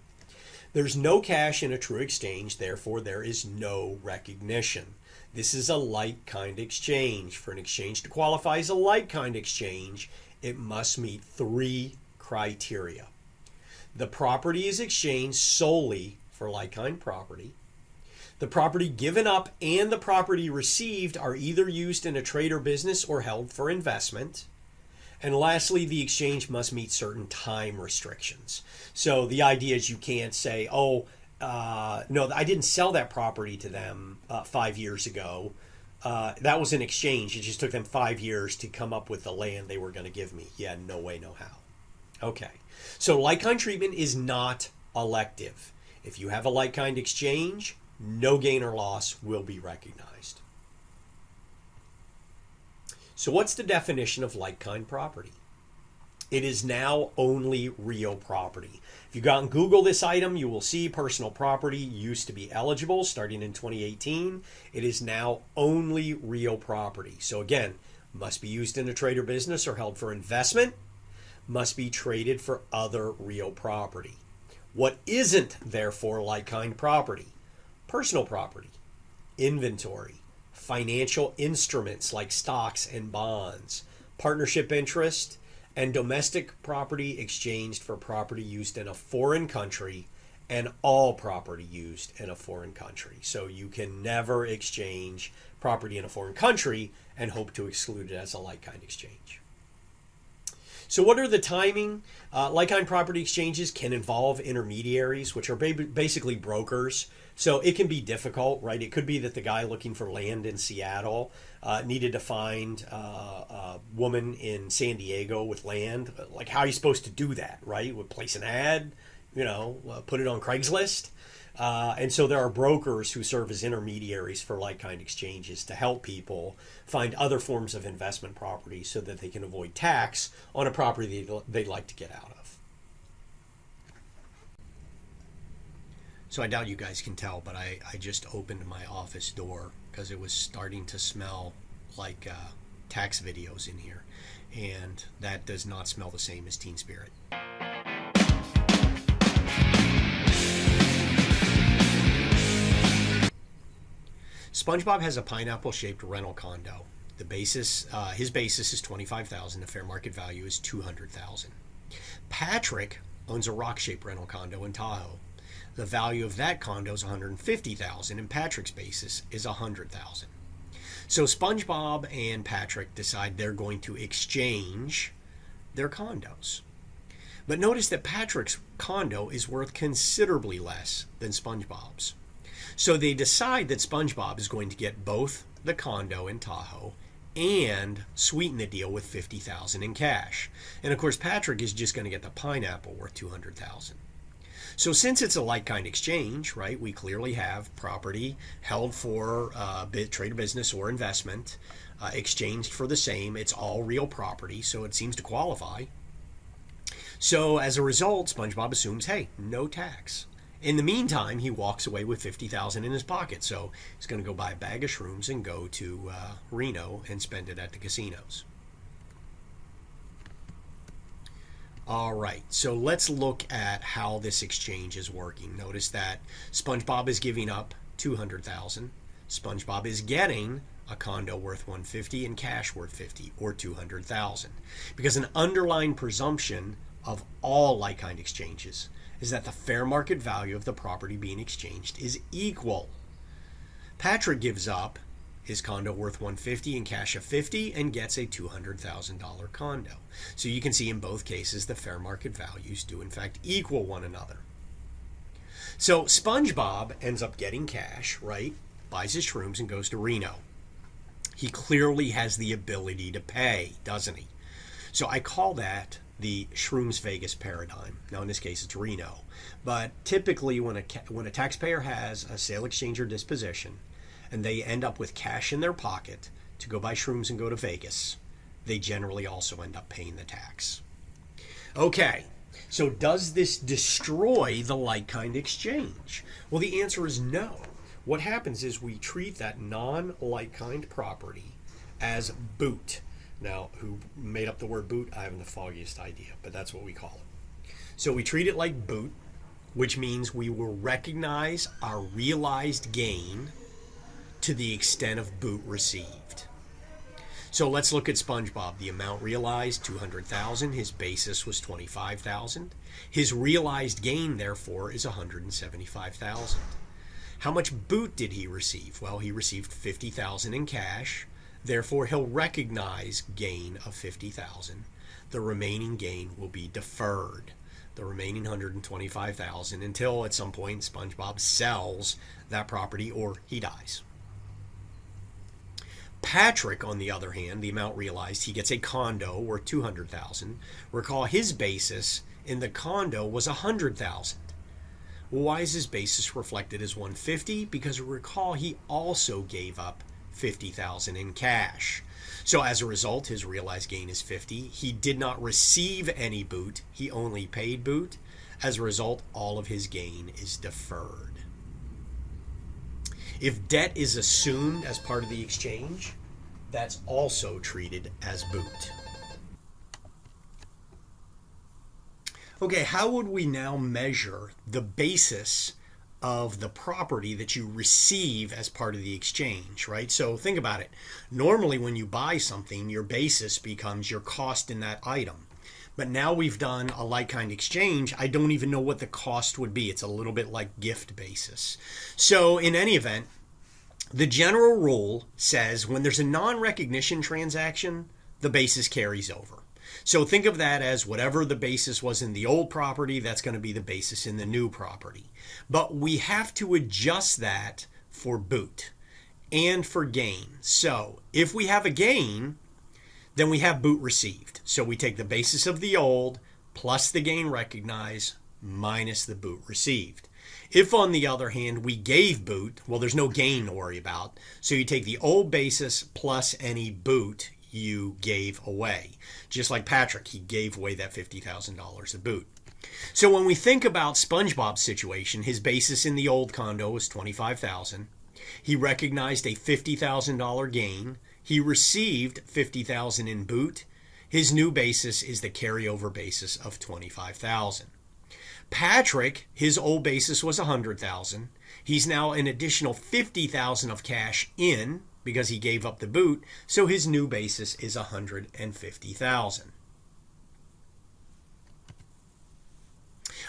Speaker 1: There's no cash in a true exchange, therefore there is no recognition. This is a like-kind exchange. For an exchange to qualify as a like-kind exchange, it must meet three criteria. The property is exchanged solely for like-kind property. The property given up and the property received are either used in a trade or business or held for investment. And lastly, the exchange must meet certain time restrictions. So the idea is you can't say, no, I didn't sell that property to them 5 years ago. That was an exchange. It just took them 5 years to come up with the land they were going to give me. Yeah, no way, no how. Okay. So like-kind treatment is not elective. If you have a like-kind exchange, no gain or loss will be recognized. So what's the definition of like-kind property? It is now only real property. If you go out and Google this item, you will see personal property used to be eligible starting in 2018. It is now only real property. So again, must be used in a trade or business or held for investment, must be traded for other real property. What isn't, therefore, like-kind property? Personal property, inventory, financial instruments like stocks and bonds, partnership interest, and domestic property exchanged for property used in a foreign country, and all property used in a foreign country. So you can never exchange property in a foreign country and hope to exclude it as a like-kind exchange. So what are the timing? Like-kind property exchanges can involve intermediaries, which are basically brokers. So it can be difficult, right? It could be that the guy looking for land in Seattle needed to find a woman in San Diego with land. Like, how are you supposed to do that, right? Would place an ad, put it on Craigslist. And so there are brokers who serve as intermediaries for like-kind exchanges to help people find other forms of investment property so that they can avoid tax on a property they'd like to get out of. So I doubt you guys can tell, but I just opened my office door because it was starting to smell like tax videos in here. And that does not smell the same as Teen Spirit. SpongeBob has a pineapple-shaped rental condo. The basis, his basis is $25,000. The fair market value is $200,000. Patrick owns a rock-shaped rental condo in Tahoe. The value of that condo is $150,000, and Patrick's basis is $100,000. So SpongeBob and Patrick decide they're going to exchange their condos. But notice that Patrick's condo is worth considerably less than SpongeBob's. So they decide that SpongeBob is going to get both the condo in Tahoe and sweeten the deal with $50,000 in cash. And of course, Patrick is just going to get the pineapple worth $200,000. So since it's a like-kind exchange, right, we clearly have property held for trade or business or investment, exchanged for the same. It's all real property, so it seems to qualify. So as a result, SpongeBob assumes, hey, no tax. In the meantime, he walks away with $50,000 in his pocket. So he's going to go buy a bag of shrooms and go to Reno and spend it at the casinos. All right, so let's look at how this exchange is working. Notice that SpongeBob is giving up $200,000. SpongeBob is getting a condo worth $150 and cash worth $50 or $200,000. Because an underlying presumption of all like-kind exchanges is that the fair market value of the property being exchanged is equal. Patrick gives up his condo worth $150 and cash of $50 and gets a $200,000 condo. So you can see in both cases the fair market values do in fact equal one another. So SpongeBob ends up getting cash, right? Buys his shrooms and goes to Reno. He clearly has the ability to pay, doesn't he? So I call that the Shrooms Vegas paradigm. Now in this case it's Reno. But typically when a taxpayer has a sale, exchange, or disposition, and they end up with cash in their pocket to go buy shrooms and go to Vegas, they generally also end up paying the tax. Okay, so does this destroy the like-kind exchange? Well, the answer is no. What happens is we treat that non-like-kind property as boot. Now, who made up the word boot? I haven't the foggiest idea, but that's what we call it. So we treat it like boot, which means we will recognize our realized gain to the extent of boot received. So let's look at SpongeBob. The amount realized, $200,000. His basis was $25,000. His realized gain, therefore, is $175,000. How much boot did he receive? Well, he received $50,000 in cash. Therefore, he'll recognize gain of $50,000. The remaining gain will be deferred. The remaining $125,000 until at some point SpongeBob sells that property or he dies. Patrick, on the other hand, the amount realized, he gets a condo worth $200,000. Recall his basis in the condo was $100,000. Well, why is his basis reflected as $150? Because recall he also gave up $50,000 in cash. So as a result, his realized gain is $50,000. He did not receive any boot. He only paid boot. As a result, all of his gain is deferred. If debt is assumed as part of the exchange, that's also treated as boot. Okay, how would we now measure the basis of the property that you receive as part of the exchange, right? So think about it. Normally when you buy something, your basis becomes your cost in that item. But now we've done a like-kind exchange, I don't even know what the cost would be. It's a little bit like gift basis. So in any event, the general rule says when there's a non-recognition transaction, the basis carries over. So think of that as whatever the basis was in the old property, that's going to be the basis in the new property. But we have to adjust that for boot and for gain. So if we have a gain, then we have boot received. So we take the basis of the old plus the gain recognized minus the boot received. If, on the other hand, we gave boot, well, there's no gain to worry about. So you take the old basis plus any boot you gave away. Just like Patrick, he gave away that $50,000 of boot. So when we think about SpongeBob's situation, his basis in the old condo was $25,000. He recognized a $50,000 gain. He received $50,000 in boot. His new basis is the carryover basis of $25,000. Patrick, his old basis was $100,000. He's now an additional $50,000 of cash in because he gave up the boot, so his new basis is $150,000.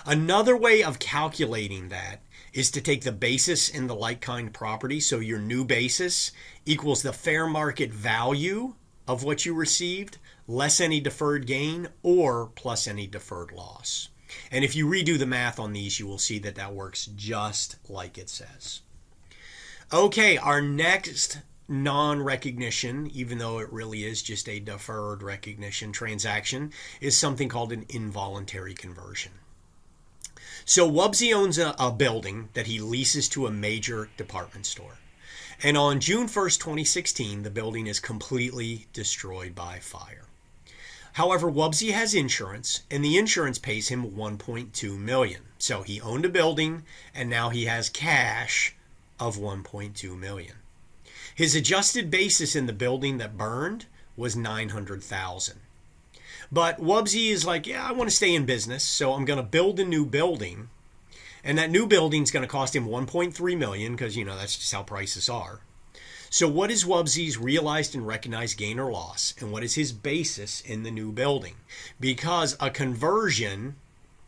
Speaker 1: Another way of calculating that is to take the basis in the like-kind property, so your new basis equals the fair market value of what you received, less any deferred gain, or plus any deferred loss. And if you redo the math on these, you will see that that works just like it says. Okay, our next non-recognition, even though it really is just a deferred recognition transaction, is something called an involuntary conversion. So Wubzy owns a building that he leases to a major department store. And on June 1st, 2016, the building is completely destroyed by fire. However, Wubzy has insurance, and the insurance pays him $1.2 million. So he owned a building, and now he has cash of $1.2 million. His adjusted basis in the building that burned was $900,000. But Wubzy is like, yeah, I want to stay in business, so I'm going to build a new building. And that new building is going to cost him $1.3 million because, that's just how prices are. So what is Wubzy's realized and recognized gain or loss? And what is his basis in the new building? Because a conversion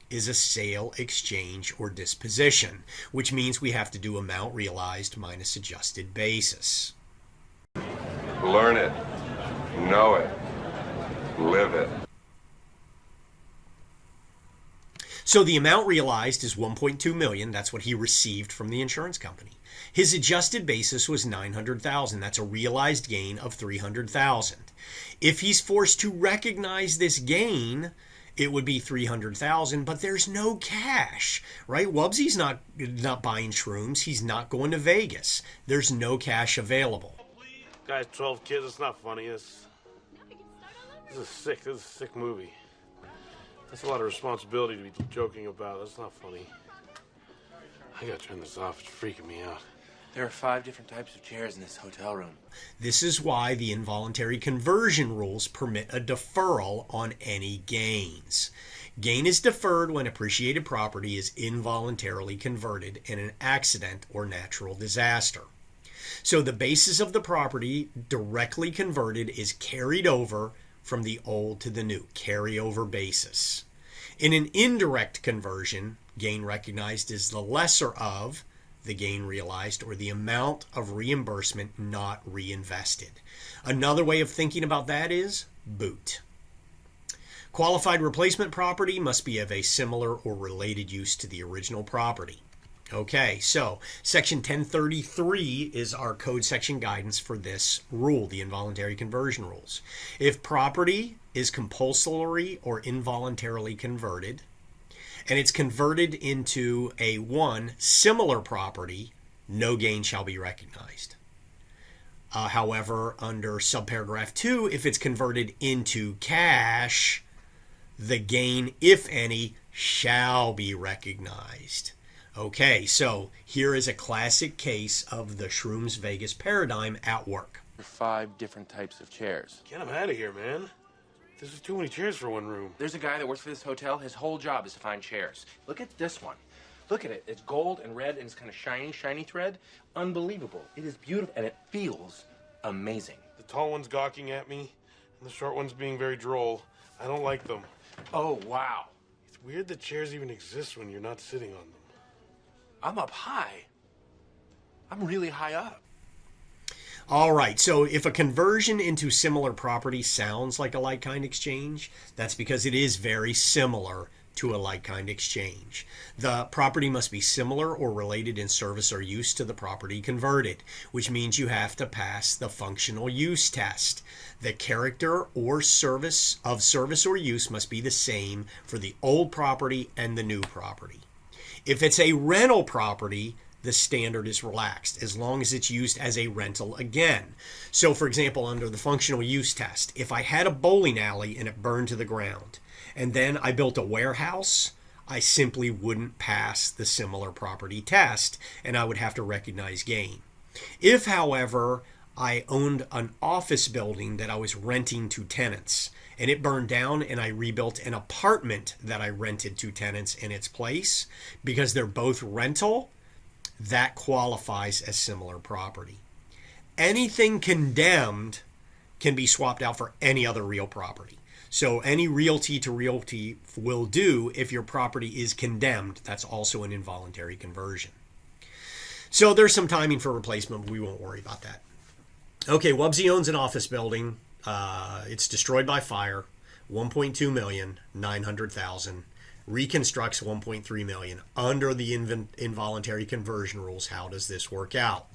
Speaker 1: is a sale, exchange, or disposition, which means we have to do amount realized minus adjusted basis.
Speaker 2: Learn it. Know it. Live it.
Speaker 1: So the amount realized is $1.2 million. That's what he received from the insurance company. His adjusted basis was $900,000. That's a realized gain of $300,000. If he's forced to recognize this gain, it would be $300,000, but there's no cash, right? Wubzy's not buying shrooms. He's not going to Vegas. There's no cash available.
Speaker 5: Guy's 12 kids. It's not funny. This is sick. This is a sick movie. That's a lot of responsibility to be joking about. That's not funny. I gotta turn this off. It's freaking me out.
Speaker 6: There are 5 different types of chairs in this hotel room.
Speaker 1: This is why the involuntary conversion rules permit a deferral on any gains. Gain is deferred when appreciated property is involuntarily converted in an accident or natural disaster. So the basis of the property directly converted is carried over from the old to the new, carryover basis. In an indirect conversion, gain recognized is the lesser of the gain realized or the amount of reimbursement not reinvested. Another way of thinking about that is boot. Qualified replacement property must be of a similar or related use to the original property. Okay, so Section 1033 is our code section guidance for this rule, the involuntary conversion rules. If property is compulsory or involuntarily converted, and it's converted into a similar property, no gain shall be recognized. However, under subparagraph 2, if it's converted into cash, the gain, if any, shall be recognized. Okay, so here is a classic case of the Shrooms Vegas paradigm at work.
Speaker 6: There are 5 different types of chairs.
Speaker 5: Get him out of here, man. This is too many chairs for one room.
Speaker 6: There's a guy that works for this hotel. His whole job is to find chairs. Look at this one. Look at it. It's gold and red and it's kind of shiny thread. Unbelievable. It is beautiful and it feels amazing.
Speaker 5: The tall one's gawking at me and the short one's being very droll. I don't like them.
Speaker 6: Oh, wow.
Speaker 5: It's weird that chairs even exist when you're not sitting on them.
Speaker 6: I'm up high. I'm really high up.
Speaker 1: All right, so if a conversion into similar property sounds like a like-kind exchange, that's because it is very similar to a like-kind exchange. The property must be similar or related in service or use to the property converted, which means you have to pass the functional use test. The character or service or use must be the same for the old property and the new property. If it's a rental property, the standard is relaxed as long as it's used as a rental again. So for example, under the functional use test, if I had a bowling alley and it burned to the ground, and then I built a warehouse, I simply wouldn't pass the similar property test, and I would have to recognize gain. If, however, I owned an office building that I was renting to tenants, and it burned down, and I rebuilt an apartment that I rented to tenants in its place, because they're both rental, that qualifies as similar property. Anything condemned can be swapped out for any other real property. So any realty to realty will do if your property is condemned. That's also an involuntary conversion. So there's some timing for replacement, but we won't worry about that. Okay, Wubzy owns an office building. It's destroyed by fire. $1.2 million, $900,000. Reconstructs $1.3 million. Under the involuntary conversion rules, how does this work out?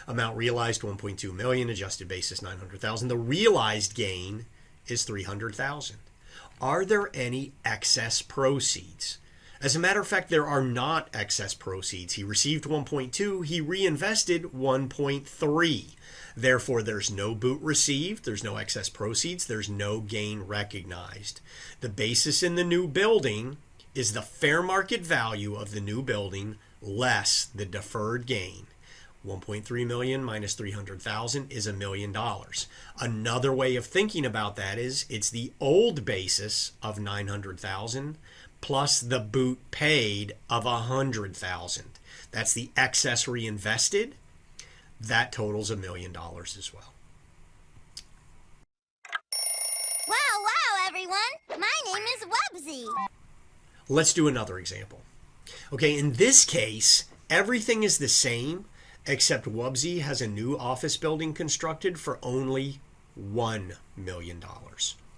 Speaker 1: Amount realized $1.2 million, adjusted basis $900,000. The realized gain is $300,000. Are there any excess proceeds? As a matter of fact, there are not excess proceeds. He received 1.2, he reinvested 1.3. Therefore, there's no boot received, there's no excess proceeds, there's no gain recognized. The basis in the new building is the fair market value of the new building less the deferred gain. 1.3 million minus 300,000 is $1 million. Another way of thinking about that is it's the old basis of 900,000 plus the boot paid of 100,000. That's the excess reinvested. That totals $1 million as well.
Speaker 4: Wow, everyone. My name is Wubzy.
Speaker 1: Let's do another example. Okay, in this case, everything is the same, except Wubzy has a new office building constructed for only $1 million.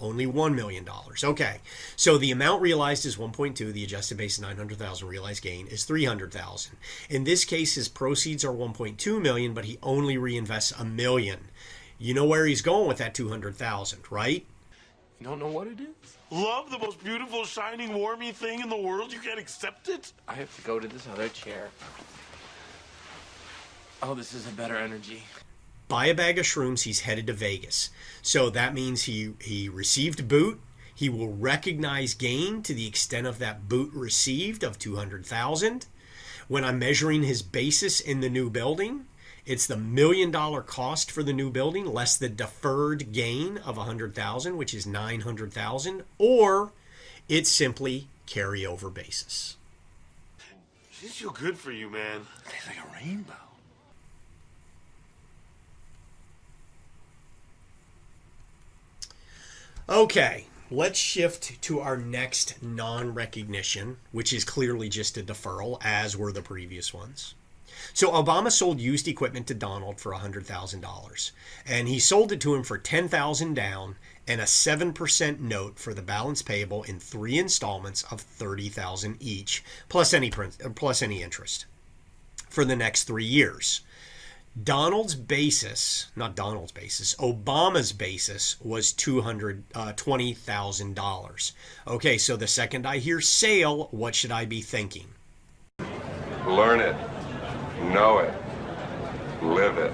Speaker 1: Only $1 million. Okay, so the amount realized is 1.2, the adjusted base is 900,000, realized gain is 300,000. In this case, his proceeds are 1.2 million, but he only reinvests $1 million. You know where he's going with that 200,000, right?
Speaker 6: You don't know what it is?
Speaker 5: Love, the most beautiful, shining, warmy thing in the world. You can't accept it?
Speaker 6: I have to go to this other chair. Oh, this is a better energy.
Speaker 1: Buy a bag of shrooms, he's headed to Vegas. So that means he received boot. He will recognize gain to the extent of that boot received of 200,000. When I'm measuring his basis in the new building, it's the $1 million cost for the new building less the deferred gain of 100,000, which is 900,000, or it's simply carryover basis.
Speaker 5: She's too good for you, man.
Speaker 6: Tastes like a rainbow.
Speaker 1: Okay, let's shift to our next non-recognition, which is clearly just a deferral, as were the previous ones. So Obama sold used equipment to Donald for $100,000, and he sold it to him for $10,000 down and a 7% note for the balance payable in 3 installments of $30,000 each, plus any interest for the next 3 years. Obama's basis was $20,000. Okay, so the second I hear sale, what should I be thinking?
Speaker 2: Learn it. Know it. Live it.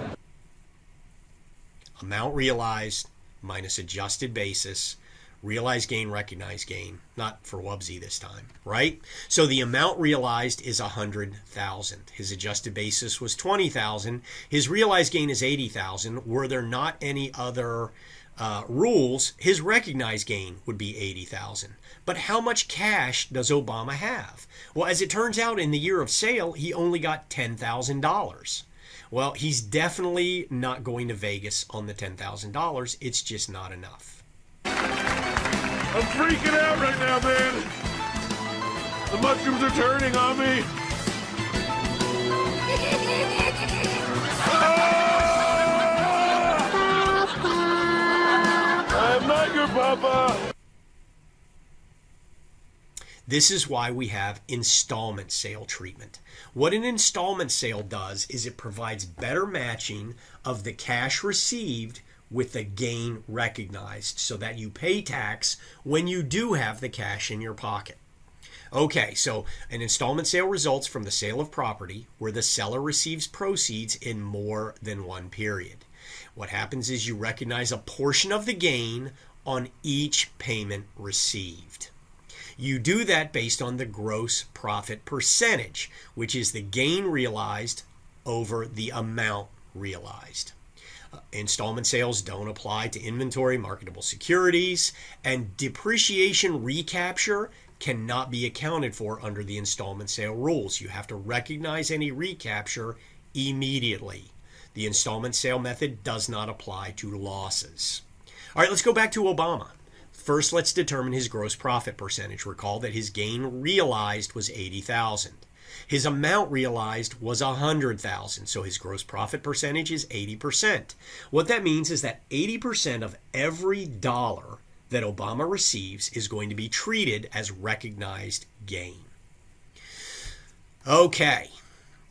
Speaker 1: Amount realized minus adjusted basis. Realized gain, recognized gain. Not for Wubzy this time, right? So the amount realized is 100,000. His adjusted basis was 20,000. His realized gain is 80,000. Were there not any other rules, his recognized gain would be 80,000. But how much cash does Obama have? Well, as it turns out, in the year of sale, he only got $10,000. Well, he's definitely not going to Vegas on the $10,000. It's just not enough.
Speaker 5: I'm freaking out right now, man. The mushrooms are turning on me. I'm not your papa.
Speaker 1: This is why we have installment sale treatment. What an installment sale does is it provides better matching of the cash received with the gain recognized so that you pay tax when you do have the cash in your pocket. Okay, so an installment sale results from the sale of property where the seller receives proceeds in more than one period. What happens is you recognize a portion of the gain on each payment received. You do that based on the gross profit percentage, which is the gain realized over the amount realized. Installment sales don't apply to inventory, marketable securities, and depreciation recapture cannot be accounted for under the installment sale rules. You have to recognize any recapture immediately. The installment sale method does not apply to losses. All right, let's go back to Obama. First, let's determine his gross profit percentage. Recall that his gain realized was $80,000. His amount realized was $100,000, so his gross profit percentage is 80%. What that means is that 80% of every dollar that Obama receives is going to be treated as recognized gain. Okay,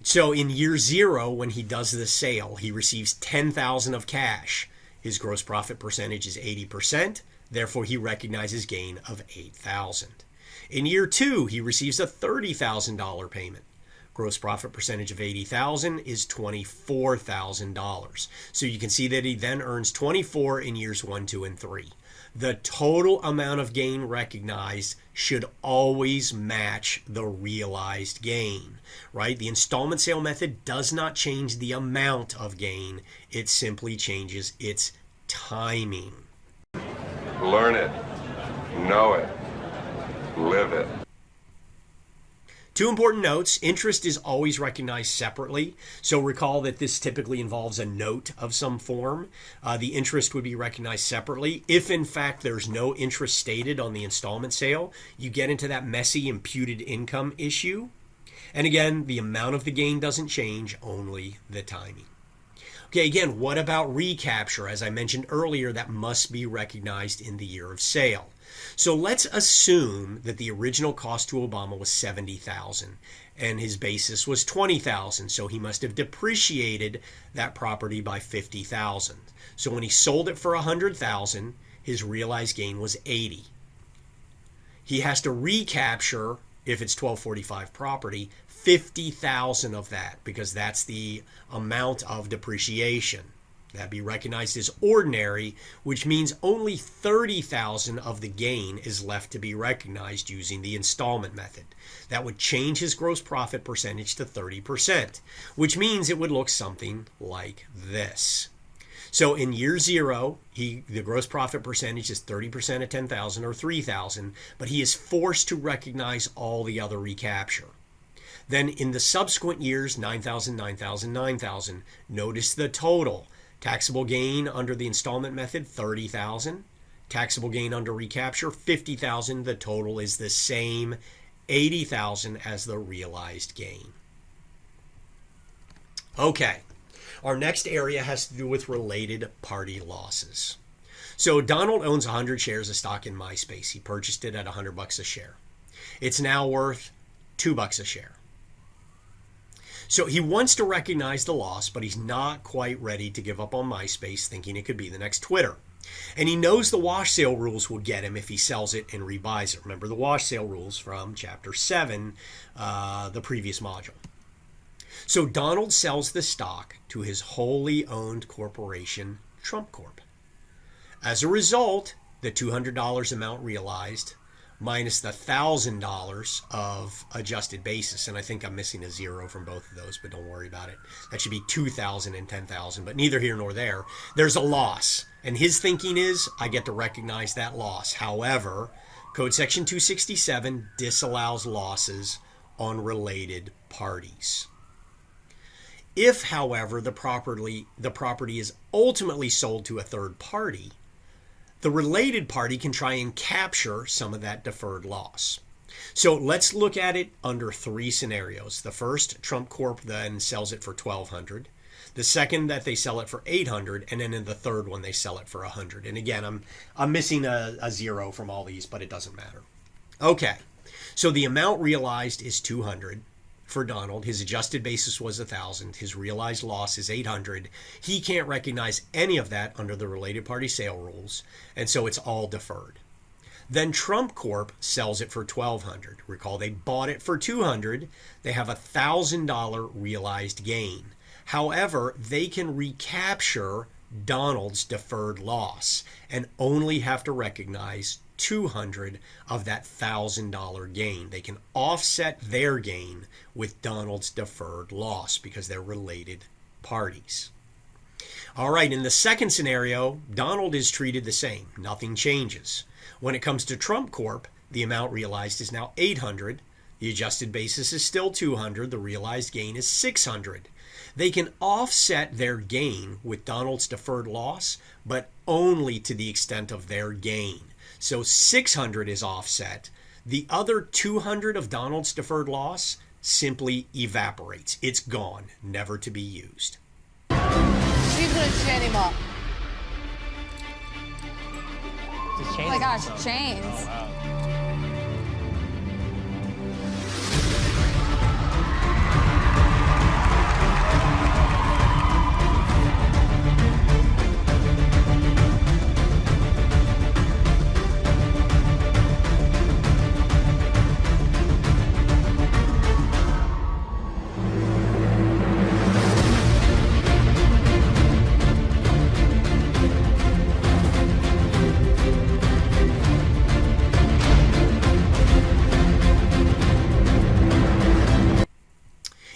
Speaker 1: so in year 0, when he does the sale, he receives $10,000 of cash. His gross profit percentage is 80%, therefore he recognizes gain of $8,000. In year 2, he receives a $30,000 payment. Gross profit percentage of $80,000 is $24,000. So you can see that he then earns $24,000 in years 1, 2, and 3. The total amount of gain recognized should always match the realized gain, right? The installment sale method does not change the amount of gain. It simply changes its timing.
Speaker 2: Learn it. Know it. Live it.
Speaker 1: 2 important notes. Interest is always recognized separately. So recall that this typically involves a note of some form. The interest would be recognized separately. If in fact there's no interest stated on the installment sale, you get into that messy imputed income issue. And again, the amount of the gain doesn't change, only the timing. Okay, again, what about recapture? As I mentioned earlier, that must be recognized in the year of sale. So let's assume that the original cost to Obama was $70,000 and his basis was $20,000. So he must have depreciated that property by $50,000. So when he sold it for $100,000, his realized gain was $80,000. He has to recapture, if it's 1245 property, $50,000 of that, because that's the amount of depreciation. That'd be recognized as ordinary, which means only $30,000 of the gain is left to be recognized using the installment method. That would change his gross profit percentage to 30%, which means it would look something like this. So in year 0, the gross profit percentage is 30% of $10,000 or $3,000, but he is forced to recognize all the other recapture. Then in the subsequent years, $9,000, $9,000, $9,000. Notice the total. Taxable gain under the installment method, $30,000. Taxable gain under recapture, $50,000. The total is the same, $80,000 as the realized gain. Okay, our next area has to do with related party losses. So Donald owns 100 shares of stock in MySpace. He purchased it at $100 a share. It's now worth $2 a share. So he wants to recognize the loss, but he's not quite ready to give up on MySpace, thinking it could be the next Twitter. And he knows the wash sale rules will get him if he sells it and rebuys it. Remember the wash sale rules from Chapter 7, the previous module. So Donald sells the stock to his wholly owned corporation, Trump Corp. As a result, the $200 amount realized minus the $1,000 of adjusted basis, and I think I'm missing a 0 from both of those, but don't worry about it. That should be $2,000 and $10,000, but neither here nor there. There's a loss, and his thinking is, I get to recognize that loss. However, Code Section 267 disallows losses on related parties. If, however, the property is ultimately sold to a third party, the related party can try and capture some of that deferred loss. So let's look at it under 3 scenarios. The first, Trump Corp then sells it for $1,200. The second, that they sell it for $800, and then in the third one they sell it for $100. And again, I'm missing a 0 from all these, but it doesn't matter. Okay, so the amount realized is $200 for Donald. His adjusted basis was $1,000. His realized loss is $800. He can't recognize any of that under the related party sale rules, and so it's all deferred. Then Trump Corp sells it for $1,200. Recall they bought it for $200. They have a $1,000 realized gain. However, they can recapture Donald's deferred loss and only have to recognize $200 of that $1,000 gain. They can offset their gain with Donald's deferred loss because they're related parties. All right, in the second scenario, Donald is treated the same. Nothing changes. When it comes to Trump Corp, the amount realized is now $800. The adjusted basis is still $200. The realized gain is $600. They can offset their gain with Donald's deferred loss, but only to the extent of their gain. So $600 is offset. The other $200 of Donald's deferred loss simply evaporates. It's gone, never to be used.
Speaker 7: She's gonna chain him up.
Speaker 8: Oh my gosh, chains.
Speaker 7: Oh, wow.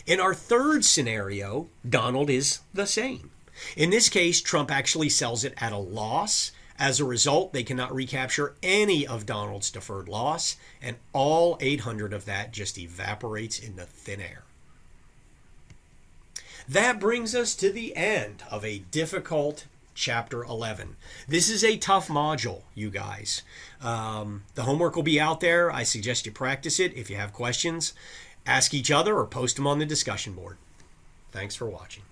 Speaker 1: In our third scenario, Donald is the same. In this case, Trump actually sells it at a loss. As a result, they cannot recapture any of Donald's deferred loss, and all 800 of that just evaporates into thin air. That brings us to the end of a difficult Chapter 11. This is a tough module, you guys. The homework will be out there. I suggest you practice it. If you have questions, ask each other or post them on the discussion board. Thanks for watching.